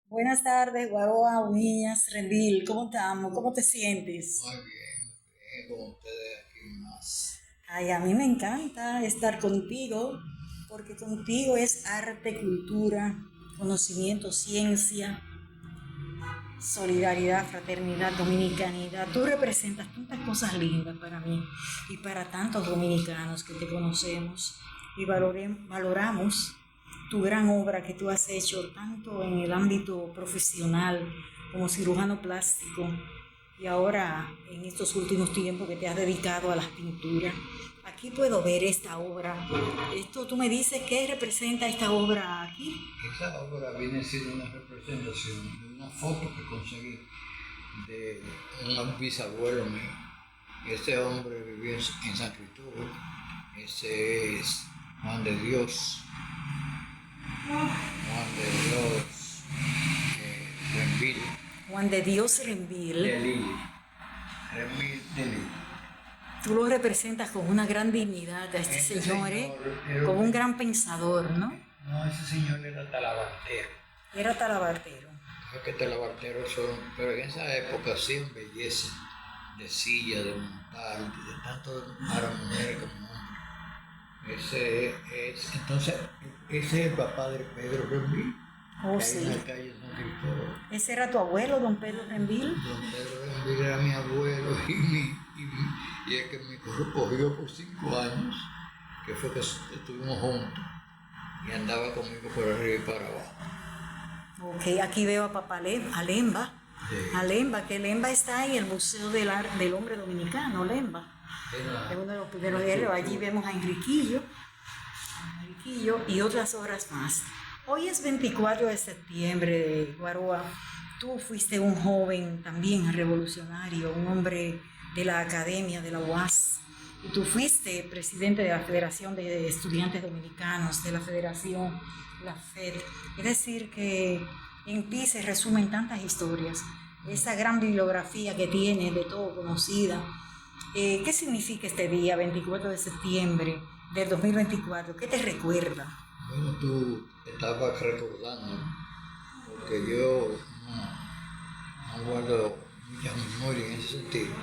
Buenas tardes, Guaroa, Uñas, Rendil, ¿cómo estamos? ¿Cómo te sientes? Muy bien, con ustedes aquí más. Ay, a mí me encanta estar contigo, porque contigo es arte, cultura, conocimiento, ciencia, solidaridad, fraternidad, dominicanidad. Tú representas tantas cosas lindas para mí y para tantos dominicanos que te conocemos y valoramos tu gran obra que tú has hecho tanto en el ámbito profesional como cirujano plástico y ahora en estos últimos tiempos que te has dedicado a las pinturas. Aquí puedo ver esta obra. Esto tú me dices qué representa esta obra aquí. Esa obra viene siendo una representación de una foto que conseguí de un bisabuelo mío. Ese hombre vivía en San Cristóbal. Ese es Juan de Dios, Juan de Dios, Renville Juan de Dios de Renville. Lille. Renville de Lille. Tú lo representas con una gran dignidad a este Ese señor, señor era como un gran pensador, ¿no? no, ese señor era talabartero. Era talabartero. Que talabarteros son, pero en esa época hacían belleza de silla, de montar, de tanto para mujeres como hombres. Ese es el papá de Pedro Renville, Oh, que hay en sí. la calle San Cristóbal. Ese era tu abuelo, don Pedro Renville. Don Pedro Renville era mi abuelo y el que me cogió por 5 años, que fue que estuvimos juntos y andaba conmigo por arriba y para abajo. Ok, aquí veo a papá Lemba. A Sí. Lemba, que Lemba está en el Museo del Hombre Dominicano, Lemba. Es uno de los primeros héroes. Allí vemos a Enriquillo y otras obras más. Hoy es 24 de septiembre, Guaroa. Tú fuiste un joven también revolucionario, un hombre de la academia, de la UAS. Y tú fuiste presidente de la Federación de Estudiantes Dominicanos, de la Federación, la FED. Es decir, que en ti se resumen tantas historias. Esa gran bibliografía que tienes de todo conocida. ¿Qué significa este día, 24 de septiembre del 2024? ¿Qué te recuerda? Bueno, tú estabas recordando, porque yo no guardo mucha memoria en ese sentido,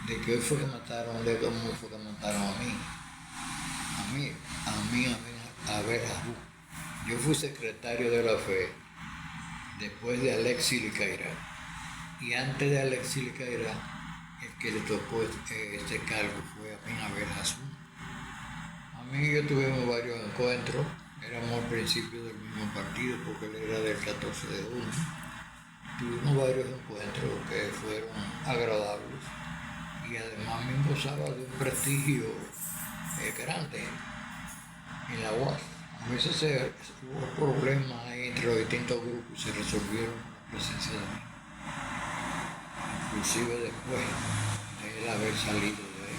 de que hoy fue que mataron, de cómo fue que mataron a mí, a ver, Yo fui secretario de la FE después de Alexis Licaira, y antes de Alexis Licaira, el que le tocó este cargo fue a ver Jesús. A mí y yo tuvimos varios encuentros, éramos al principio del mismo partido porque él era del 14 de junio. Tuvimos varios encuentros que fueron agradables y además me gozaba de un prestigio grande en la UAS. A veces hubo problemas entre los distintos grupos y se resolvieron la presencia de mí, inclusive después de él haber salido de ahí.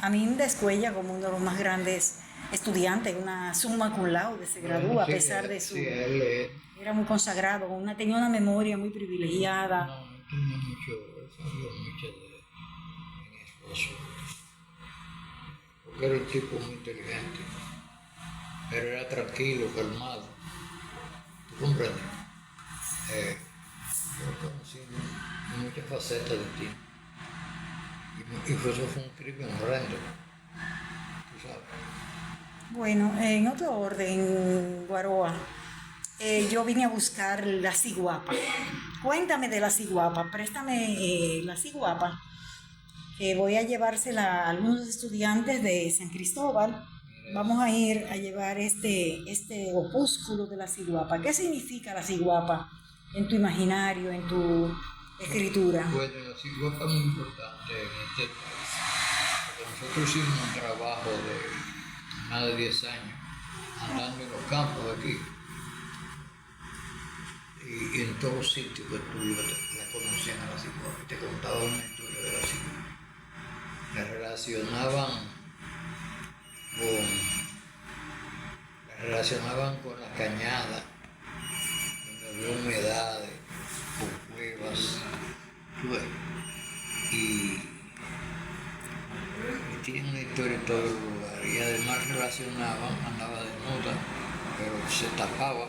A mí me descuella como uno de los más grandes estudiantes, una summa cum laude, se Bueno, gradúa a sí, pesar de su... sí, él Era muy consagrado, tenía una memoria muy privilegiada. no tenía mucho, él sabía mucho en esfuerzo, porque era un tipo muy inteligente, pero era tranquilo, calmado. ¿Tú comprendes? Yo conocí muchas facetas de ti. Y eso fue un crimen horrendo, tú sabes. Bueno, en otro orden, Guaroa, yo vine a buscar la ciguapa. Cuéntame de la ciguapa, préstame la ciguapa, que voy a llevársela a algunos estudiantes de San Cristóbal. Mira, Vamos a ir a llevar este opúsculo de la ciguapa. ¿Qué significa la ciguapa en tu imaginario, en tu escritura? bueno, la cigüeña es muy importante en este país, porque nosotros hicimos un trabajo de más de 10 años andando en los campos de aquí y en todos los sitios que tú ibas la conocían a la cigüeña y te contaban una historia de la cigüeña. La relacionaban con, la relacionaban con la cañada, donde había humedades, con cuevas, tú ves, y tiene una historia en todo lugar y además relacionaba, andaba desnuda, pero se tapaba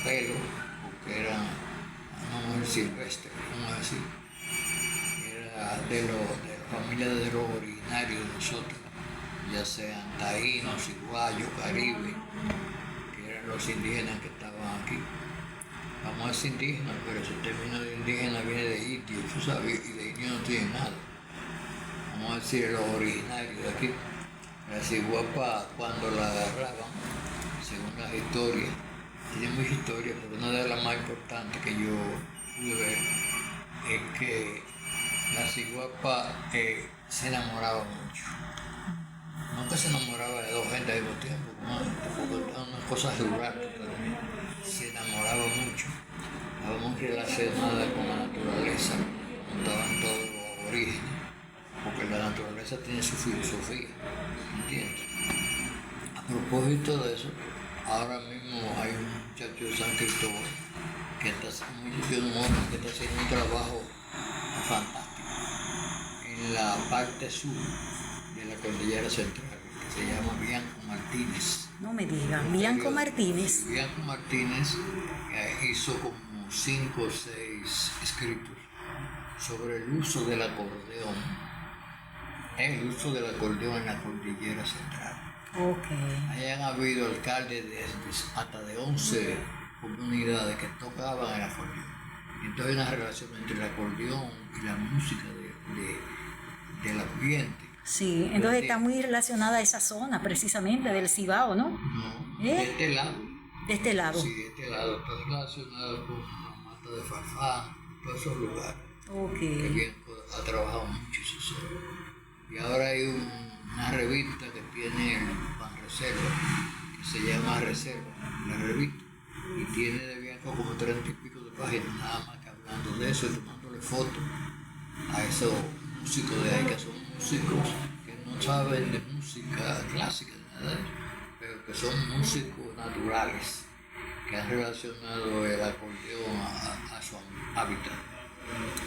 pelo, porque era una mujer silvestre, como así. Era de la familia de los originarios de nosotros, ya sean taínos, iguayos, caribes, que eran los indígenas que estaban aquí. Vamos a decir indígenas, pero ese término de indígena viene de indio, tú sabes, y de indio no tiene nada. Vamos a decir los originarios de aquí. La ciguapa, cuando la agarraban, según las historias, tiene muchas historias, pero una de las más importantes que yo pude ver es que la ciguapa se enamoraba mucho. Nunca se enamoraba de dos gente al mismo tiempo, como una cosa rural totalmente. Se enamoraba mucho, estaba muy relacionada con la naturaleza, estaban todos los aborígenes, porque la naturaleza tiene su filosofía, ¿entiendes? A propósito de eso, ahora mismo hay un muchacho de San Cristóbal que está haciendo un trabajo fantástico en la parte sur de la cordillera central, que se llama Bianco Martínez. No me digas, Bianco Martínez. Bianco Martínez hizo como 5 o 6 escritos sobre el uso del acordeón, en la cordillera central. Okay. Hayan habido alcaldes hasta de 11 comunidades que tocaban el acordeón. Entonces hay una relación entre el acordeón y la música del ambiente. Sí, entonces está muy relacionada a esa zona precisamente del Cibao, ¿no? No, de este lado. De este lado. Sí, de este lado. Está relacionado con la mata de Farfán, todos esos lugares. Que Bianco ha trabajado mucho y se sabe. Y ahora hay una revista que tiene el Banreserva, que se llama Reserva, la revista, y tiene de Bianco como 30 y pico de páginas, nada más que hablando de eso y tomándole fotos a esos músicos de ahí, que son músicos que no saben de música clásica, nada de eso, pero que son músicos naturales, que han relacionado el acordeón a su hábitat.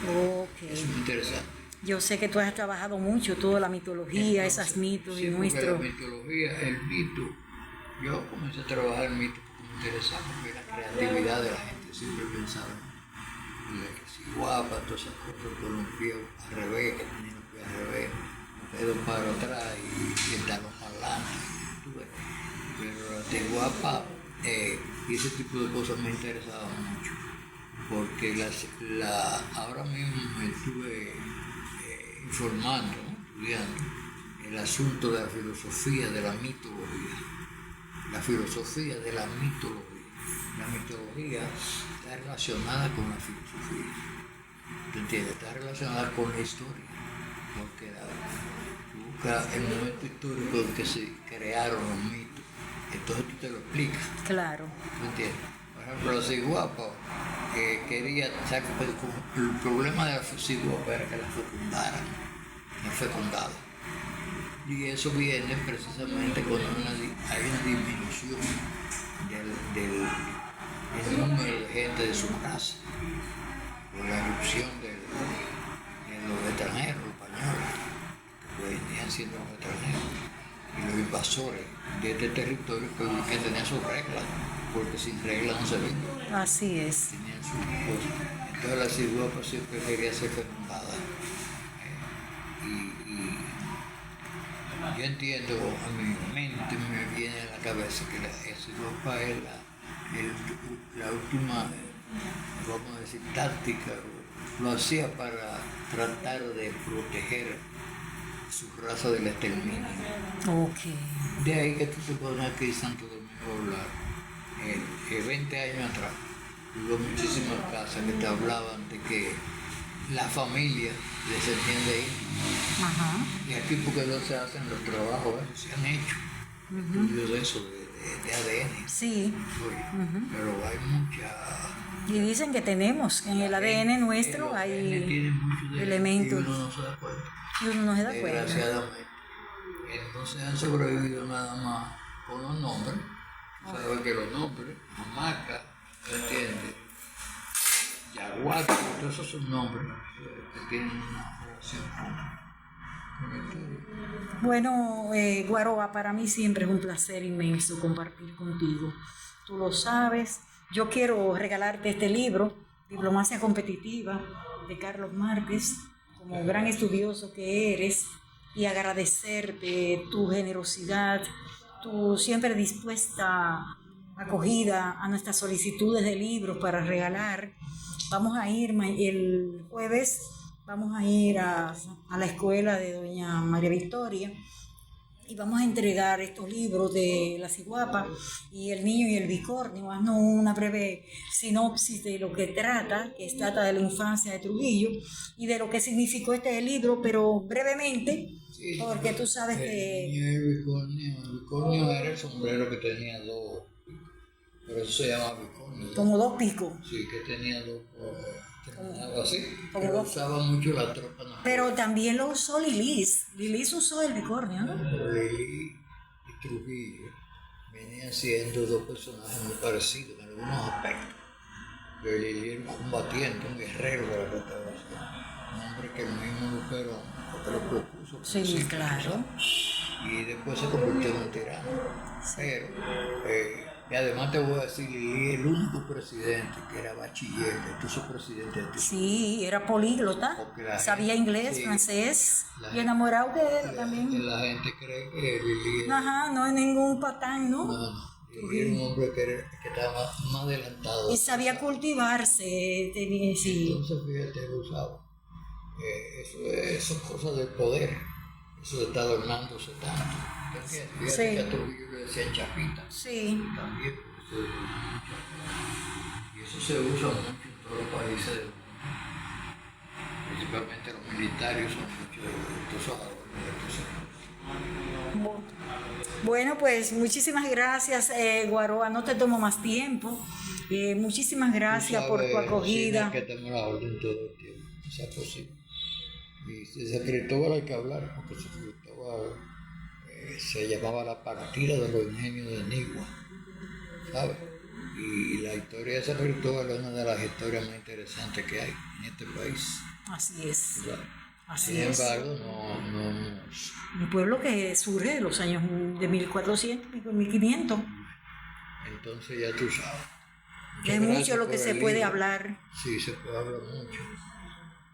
Okay. Es muy interesante. Yo sé que tú has trabajado mucho toda la mitología, esas mitos sí, y nuestro... La mitología, el mito, yo comencé a trabajar el mito porque me interesaba, porque la creatividad de la gente, siempre pensaba en la que si guapa, todas esas cosas, con los pies al revés, que tenía los pies al revés, los dedos para atrás y el talón adelante, pero la de guapa y ese tipo de cosas me interesaban mucho, porque ahora mismo me estuve informando, ¿no? Estudiando el asunto de la filosofía de la mitología. La filosofía de la mitología. La mitología está relacionada con la filosofía. ¿Te entiendes? Está relacionada con la historia. Porque busca el momento histórico en que se crearon los mitos. Entonces tú te lo explicas. Claro. ¿Me entiendes? Por ejemplo, la ciguapa quería, el problema de la ciguapa era que la fecundaran, la fecundada. Y eso viene precisamente cuando hay una disminución del número de gente de su casa, por la erupción de los extranjeros, los españoles, que venían siendo los extranjeros, y los invasores de este territorio que tenían sus reglas, porque sin reglas no se vive. Así es. Tenían sus cosas. Entonces la ciguapa siempre quería ser fecundada. Yo entiendo, a mi mente me viene a la cabeza que la ciguapa es la última, vamos a decir, táctica, lo hacía para tratar de proteger su raza del exterminio. Okay. De ahí que tú te pones aquí en Santo Domingo, 20 años atrás, hubo muchísimas casas que te hablaban de que la familia descendían de ahí. Ajá. Y aquí porque no se hacen los trabajos, se han hecho estudios de eso, de ADN. Sí. Pero hay mucha... Y dicen que tenemos, en el ADN nuestro hay elementos. Y uno no se da cuenta. Y uno no se da cuenta. Desgraciadamente. Entonces han sobrevivido nada más con los nombres. Sabes que los nombres, Hamaca, ¿entiendes? Yaguato, todos esos son nombres que tienen una relación con la historia. Bueno, Guaroa, para mí siempre es un placer inmenso compartir contigo. Tú lo sabes, yo quiero regalarte este libro, Diplomacia Competitiva, de Carlos Márquez, como gran estudioso que eres, y agradecerte tu generosidad, tu siempre dispuesta acogida a nuestras solicitudes de libros para regalar. Vamos a ir el jueves, vamos a ir a la escuela de doña María Victoria y vamos a entregar estos libros de La Ciguapa y El Niño y el Bicornio. Haznos una breve sinopsis de lo que trata, que trata de la infancia de Trujillo y de lo que significó este libro, pero brevemente, sí, porque tú sabes que... El Niño y el Bicornio era el sombrero que tenía dos, por eso se llama bicornio. Como dos picos. Sí, que tenía dos, algo así, que lo usaba mucho la tropa nacional. Pero también lo usó Lilis. Lilis usó el bicornio, ¿no? Pero Lilis y Trujillo venían siendo dos personajes muy parecidos en algunos aspectos. Pero Lilis era un combatiente, un guerrero de la restauración, un hombre que el mismo Luperón lo propuso. Sí, claro. Y después se convirtió en un tirano. Pero, y además te voy a decir, Lilis es el único presidente que era bachiller, que tú presidente de ti. Sí, era políglota, sabía inglés, sí, francés, y enamorado de él también. La gente cree que Lilis... Ajá, no es ningún patán, ¿no? No. Era un hombre que estaba más adelantado. Y sabía cultivarse, tenía, sí. Entonces, fíjate, lo usaba. Eso es cosa del poder. Eso de estar adornándose tanto. Fíjate, sí, que a Trujillo le decían chapita. Sí. También, porque se chapita. Y eso se usa mucho en todos los países del mundo. Principalmente los militares son muchos de esos adornos. Bueno, pues muchísimas gracias, Guaroa. No te tomo más tiempo. Muchísimas gracias por tu acogida. Que tengo la orden todo el tiempo, o sea posible. Y de San Cristóbal hay que hablar, porque San Cristóbal se llamaba la partida de los ingenios de Nigua, ¿sabes? Y la historia de San Cristóbal es una de las historias más interesantes que hay en este país. Así es. ¿Verdad? Así es. Sin embargo, no. Un pueblo que surge de los años de 1400, 1500. Entonces ya tú sabes. Es mucho lo que se puede hablar. Sí, se puede hablar mucho.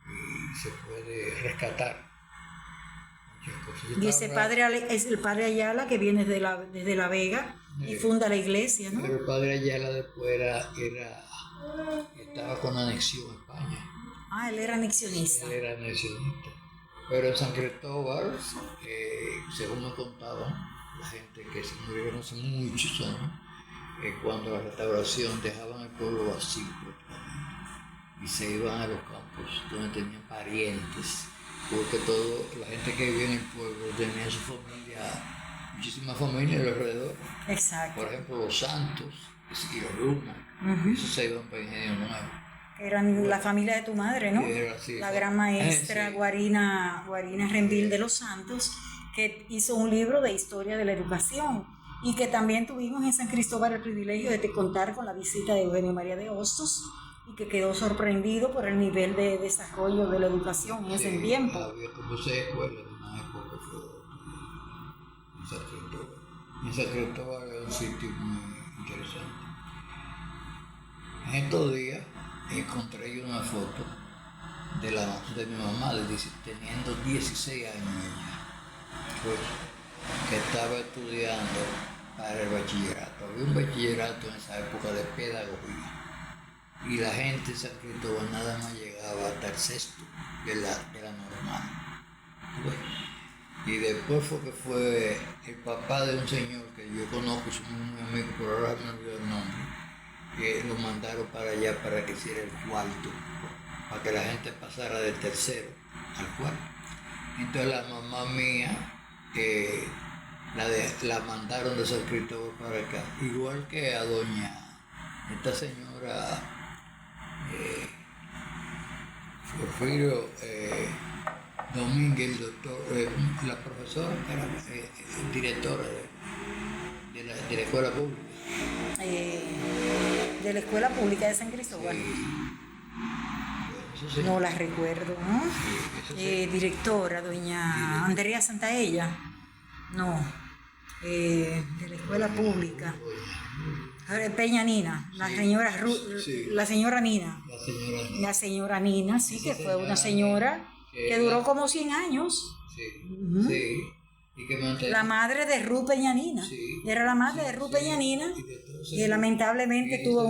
Y se puede rescatar muchas cosas. Y ese padre es el padre Ayala que viene desde La Vega y funda la iglesia, ¿no? Pero el padre Ayala después estaba con anexión a España. Ah, él era anexionista. Él era anexionista. Pero en San Cristóbal, según me contaban la gente que se murieron hace muchos años, cuando la restauración dejaban el pueblo vacío y se iban a los campos donde tenían parientes, porque la gente que vivía en el pueblo tenía su familia, muchísimas familias alrededor. Exacto. Por ejemplo, los Santos y los Luna, esos se iban para Ingenio Nuevo. Eran la familia de tu madre, ¿no? Sí, la gran maestra sí. Guarina Renvil de los Santos, que hizo un libro de historia de la educación y que también tuvimos en San Cristóbal el privilegio de contar con la visita de Eugenio María de Hostos y que quedó sorprendido por el nivel de desarrollo de la educación en ese tiempo. Había como 6 escuelas en una época en San Cristóbal. En San Cristóbal es un sitio muy interesante. En estos días encontré yo una foto de mi mamá teniendo 16 años ella, pues, que estaba estudiando para el bachillerato. Había un bachillerato en esa época de pedagogía y la gente de San Cristóbal nada más llegaba hasta el sexto de la normal. Pues, y después fue el papá de un señor que yo conozco, somos muy amigos, pero ahora me olvidó el nombre, que lo mandaron para allá para que hiciera el cuarto, para que la gente pasara del tercero al cuarto. Entonces la mamá mía la mandaron de San Cristóbal para acá, igual que a esta señora Porfirio Domínguez, el doctor, la profesora que era directora de la escuela pública. De la escuela pública de San Cristóbal. Sí. No la recuerdo, ¿no? Sí. Directora, doña Andrea Santaella. No, de la escuela pública. Peña Nina, la Sí, señora sí. la señora Nina. La señora Nina. La señora Nina, sí, Esa que fue una señora señora que que era- duró como 100 años. Sí, Ujú. sí. Y que mantenía. La madre de Ru Peñanina. Sí, Era la madre sí, de Ru sí. Peñanina, Y de todos que ellos. lamentablemente Y tuvo ese-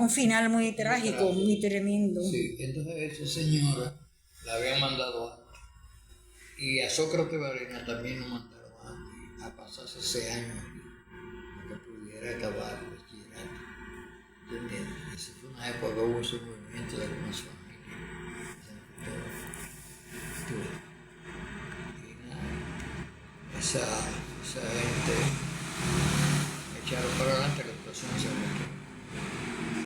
un final muy trágico, trágico. muy tremendo. Sí, entonces esa señora la habían mandado antes. Y a Sócrates Varela también lo mandaron antes, a pasarse ese año para que pudiera acabar el bachillerato. ¿Entiendes? Esa fue una época que hubo ese movimiento de algunas familias. Y nada, esa gente echaron para adelante la educación.